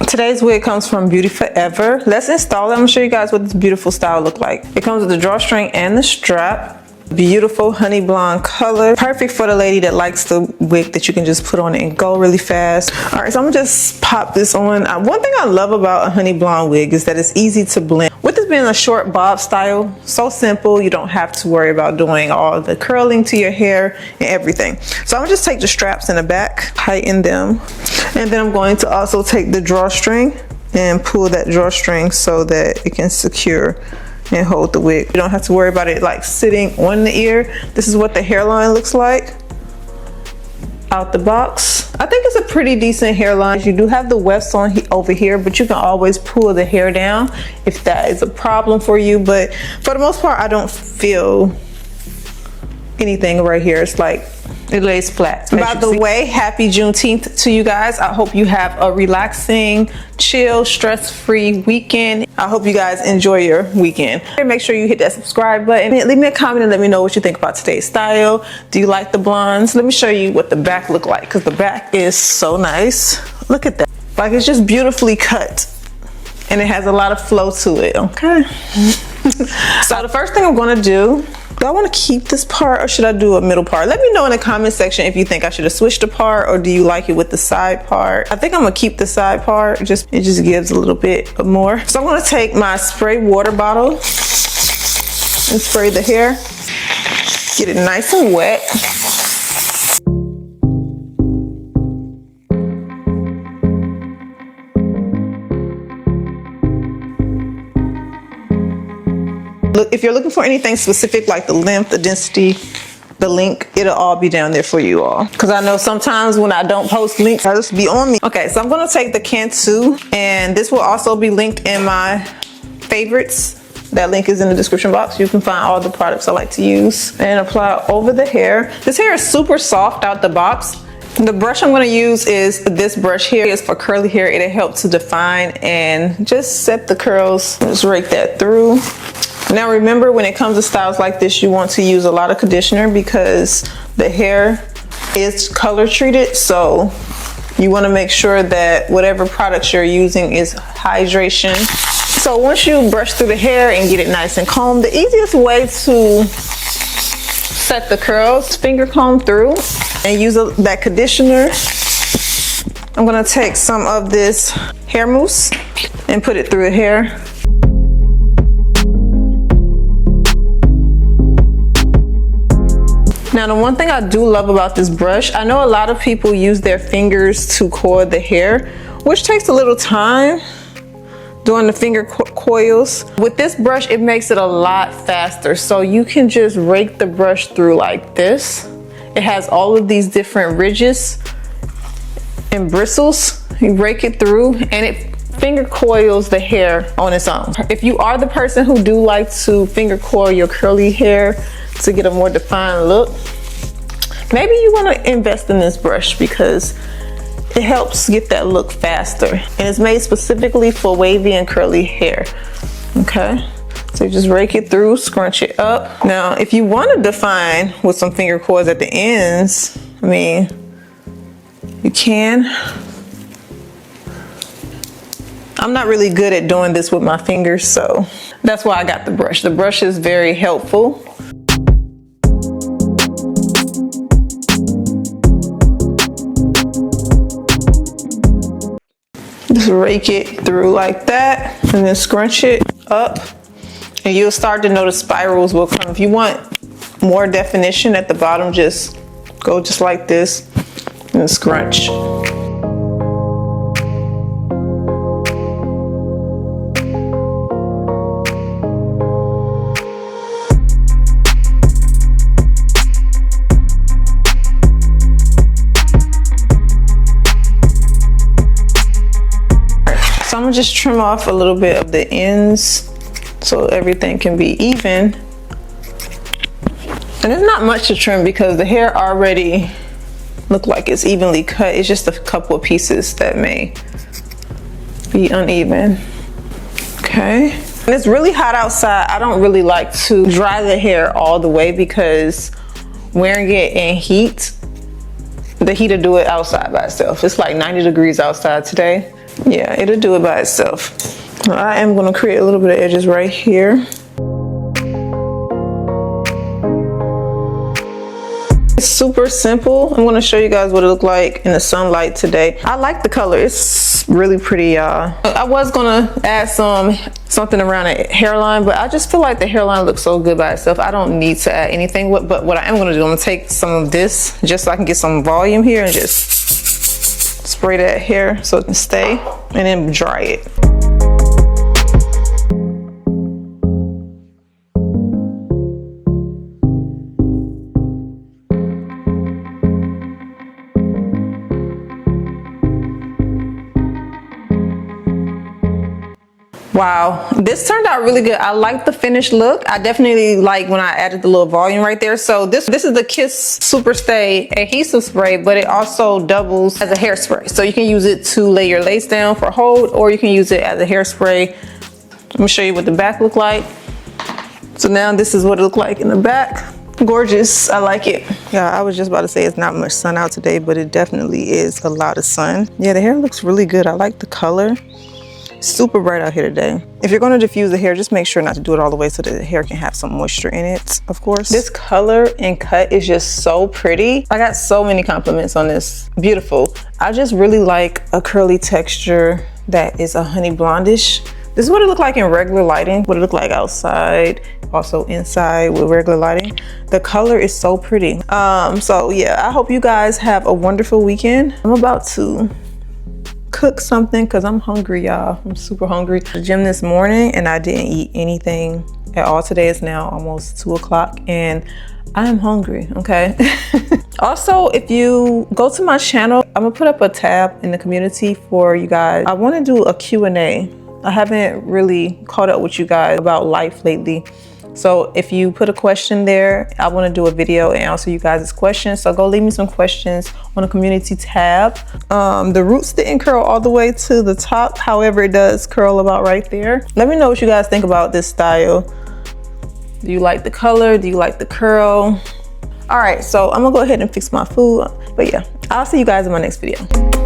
Today's wig comes from BeautyForever. Let's install it. I'm gonna show you guys what this beautiful style look like. It comes with the drawstring and the strap. Beautiful honey blonde color, perfect for the lady that likes the wig that you can just put on it and go really fast. All right, so I'm gonna just pop this on. One thing I love about a honey blonde wig is that it's easy to blend. With this being a short bob style, so simple, you don't have to worry about doing all the curling to your hair and everything. So I'm gonna just take the straps in the back, tighten them, and then I'm going to also take the drawstring and pull that drawstring so that it can secure and hold the wig. You don't have to worry about it like sitting on the ear. This is what the hairline looks like out the box. I think it's a pretty decent hairline. You do have the wefts on over here, but you can always pull the hair down if that is a problem for you. But for the most part, I don't feel anything right here. It's like it lays flat. By the way, happy Juneteenth to you guys. I hope you have a relaxing, chill, stress-free weekend. I hope you guys enjoy your weekend. Make sure you hit that subscribe button. Leave me a comment and let me know what you think about today's style. Do you like the blondes? Let me show you what the back look like, because the back is so nice. Look at that. Like, it's just beautifully cut and it has a lot of flow to it, okay? So the first thing I'm gonna do I want to keep this part or should I do a middle part? Let me know in the comment section if you think I should have switched the part or do you like it with the side part. I think I'm gonna keep the side part. It just gives a little bit more. So I'm gonna take my spray water bottle and spray the hair. Get it nice and wet. Look, if you're looking for anything specific like the length, the density, the link, it'll all be down there for you all. Because I know sometimes when I don't post links, I just be on me. Okay, so I'm gonna take the Cantu, and this will also be linked in my favorites. That link is in the description box. You can find all the products I like to use and apply over the hair. This hair is super soft out the box. The brush I'm gonna use is this brush here. It's for curly hair. It'll help to define and just set the curls. Just rake that through. Now remember, when it comes to styles like this, you want to use a lot of conditioner because the hair is color treated. So you want to make sure that whatever products you're using is hydration. So once you brush through the hair and get it nice and combed, the easiest way to set the curls, finger comb through and use that conditioner. I'm going to take some of this hair mousse and put it through the hair. Now, the one thing I do love about this brush, I know a lot of people use their fingers to coil the hair, which takes a little time doing the finger coils. With this brush, it makes it a lot faster. So you can just rake the brush through like this. It has all of these different ridges and bristles. You rake it through and it finger coils the hair on its own. If you are the person who do like to finger coil your curly hair to get a more defined look, maybe you want to invest in this brush because it helps get that look faster, and it's made specifically for wavy and curly hair. Okay, so you just rake it through, scrunch it up. Now if you want to define with some finger coils at the ends, I mean, you can. I'm not really good at doing this with my fingers, so that's why I got the brush. The brush is very helpful. Just rake it through like that and then scrunch it up and you'll start to notice spirals will come. If you want more definition at the bottom, just go just like this and scrunch. So I'm gonna just trim off a little bit of the ends so everything can be even. And there's not much to trim because the hair already look like it's evenly cut. It's just a couple of pieces that may be uneven. Okay. And it's really hot outside. I don't really like to dry the hair all the way because wearing it in heat the heater do it outside by itself. It's like 90 degrees outside today. Yeah, it'll do it by itself. I am gonna create a little bit of edges right here. It's super simple. I'm gonna show you guys what it looked like in the sunlight today. I like the color. It's really pretty, y'all. I was gonna add something around the hairline, but I just feel like the hairline looks so good by itself. I don't need to add anything. But what I am gonna do, I'm gonna take some of this just so I can get some volume here and just spray that hair so it can stay, and then dry it. Wow, this turned out really good. I like the finished look. I definitely like when I added the little volume right there. So this is the Kiss Super Stay adhesive spray, but it also doubles as a hairspray. So you can use it to lay your lace down for hold, or you can use it as a hairspray. Let me show you what the back look like. So now this is what it looked like in the back. Gorgeous, I like it. Yeah, I was just about to say it's not much sun out today, but it definitely is a lot of sun. Yeah, the hair looks really good. I like the color. Super bright out here today. If you're going to diffuse the hair, just make sure not to do it all the way so that the hair can have some moisture in it, of course. This color and cut is just so pretty. I got so many compliments on this. Beautiful. I just really like a curly texture that is a honey blondish. This is what it looked like in regular lighting, what it looked like outside, also inside with regular lighting. The color is so pretty. So yeah, I hope you guys have a wonderful weekend. I'm about to cook something because I'm hungry, y'all. I'm super hungry. The gym this morning and I didn't eat anything at all today. It's now almost 2 o'clock and I am hungry, okay? Also, if you go to my channel, I'm gonna put up a tab in the community for you guys. I want to do a Q&A. I haven't really caught up with you guys about life lately. So if you put a question there, I want to do a video and answer you guys' questions. So go leave me some questions on the community tab. The roots didn't curl all the way to the top. However, it does curl about right there. Let me know what you guys think about this style. Do you like the color? Do you like the curl? All right, so I'm gonna go ahead and fix my food. But yeah, I'll see you guys in my next video.